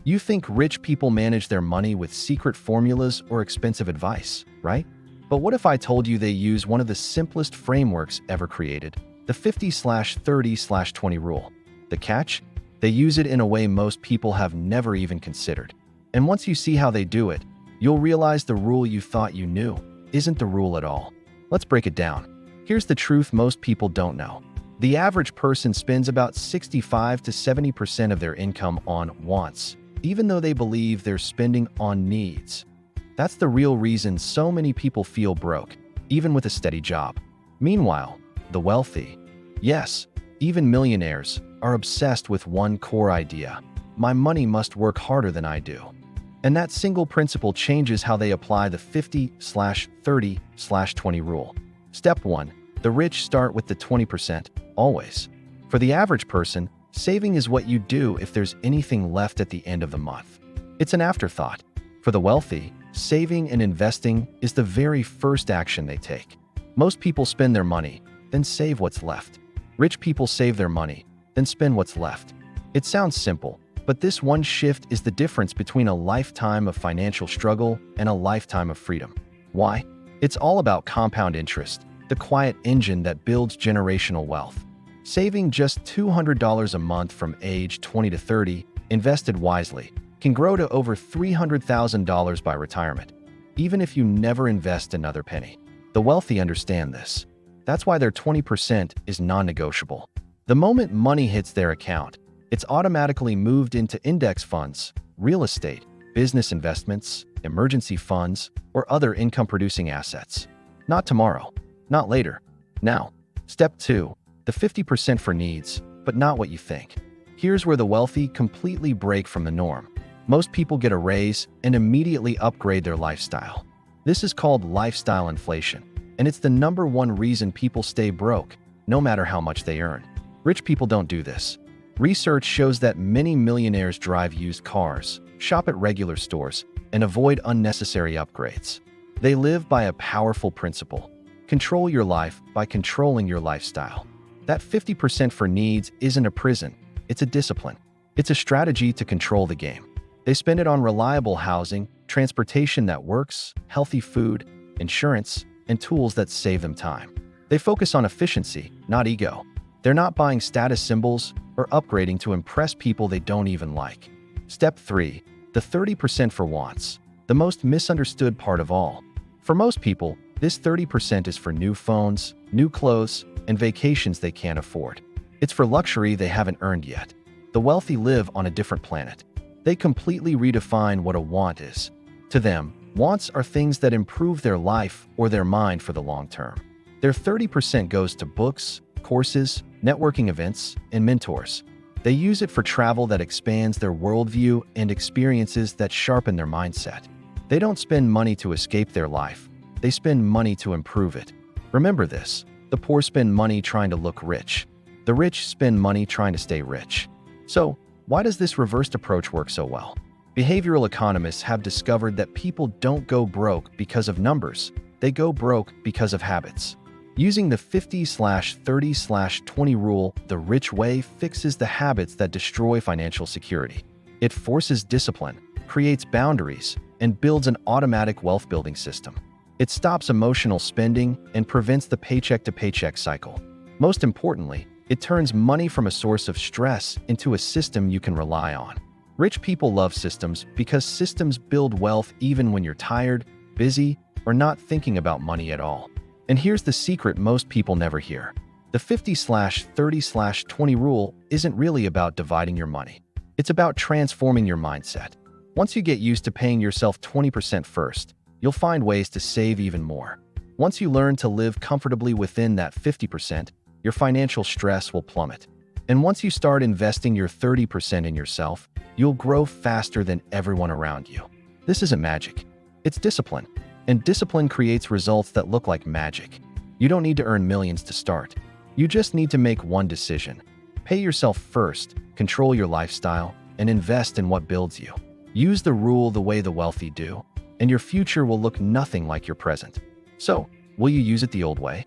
You think rich people manage their money with secret formulas or expensive advice, right? But what if I told you they use one of the simplest frameworks ever created, the 50/30/20 rule? The catch? They use it in a way most people have never even considered. And once you see how they do it, you'll realize the rule you thought you knew isn't the rule at all. Let's break it down. Here's the truth most people don't know. The average person spends about 65 to 70% of their income on wants, even though they believe they're spending on needs. That's the real reason so many people feel broke, even with a steady job. Meanwhile, the wealthy, yes, even millionaires, are obsessed with one core idea: my money must work harder than I do. And that single principle changes how they apply the 50/30/20 rule. Step 1. The rich start with the 20%, always. For the average person, saving is what you do if there's anything left at the end of the month. It's an afterthought. For the wealthy, saving and investing is the very first action they take. Most people spend their money, then save what's left. Rich people save their money, then spend what's left. It sounds simple, but this one shift is the difference between a lifetime of financial struggle and a lifetime of freedom. Why? It's all about compound interest, the quiet engine that builds generational wealth. Saving just $200 a month from age 20 to 30, invested wisely, can grow to over $300,000 by retirement, even if you never invest another penny. The wealthy understand this. That's why their 20% is non-negotiable. The moment money hits their account, it's automatically moved into index funds, real estate, business investments, emergency funds, or other income-producing assets. Not tomorrow, not later, now. Step 2. The 50% for needs, but not what you think. Here's where the wealthy completely break from the norm. Most people get a raise and immediately upgrade their lifestyle. This is called lifestyle inflation, and it's the #1 reason people stay broke, no matter how much they earn. Rich people don't do this. Research shows that many millionaires drive used cars, shop at regular stores, and avoid unnecessary upgrades. They live by a powerful principle: control your life by controlling your lifestyle. That 50% for needs isn't a prison, it's a discipline. It's a strategy to control the game. They spend it on reliable housing, transportation that works, healthy food, insurance, and tools that save them time. They focus on efficiency, not ego. They're not buying status symbols or upgrading to impress people they don't even like. Step 3. The 30% for wants. The most misunderstood part of all. For most people, this 30% is for new phones, new clothes, and vacations they can't afford. It's for luxury they haven't earned yet. The wealthy live on a different planet. They completely redefine what a want is. To them, wants are things that improve their life or their mind for the long term. Their 30% goes to books, courses, networking events, and mentors. They use it for travel that expands their worldview and experiences that sharpen their mindset. They don't spend money to escape their life. They spend money to improve it. Remember this: the poor spend money trying to look rich. The rich spend money trying to stay rich. So, why does this reversed approach work so well? Behavioral economists have discovered that people don't go broke because of numbers. They go broke because of habits. Using the 50/30/20 rule, the rich way fixes the habits that destroy financial security. It forces discipline, creates boundaries, and builds an automatic wealth-building system. It stops emotional spending and prevents the paycheck-to-paycheck cycle. Most importantly, it turns money from a source of stress into a system you can rely on. Rich people love systems because systems build wealth even when you're tired, busy, or not thinking about money at all. And here's the secret most people never hear. The 50/30/20 rule isn't really about dividing your money. It's about transforming your mindset. Once you get used to paying yourself 20% first, you'll find ways to save even more. Once you learn to live comfortably within that 50%, your financial stress will plummet. And once you start investing your 30% in yourself, you'll grow faster than everyone around you. This isn't magic. It's discipline. And discipline creates results that look like magic. You don't need to earn millions to start. You just need to make one decision. Pay yourself first, control your lifestyle, and invest in what builds you. Use the rule the way the wealthy do, and your future will look nothing like your present. So, will you use it the old way?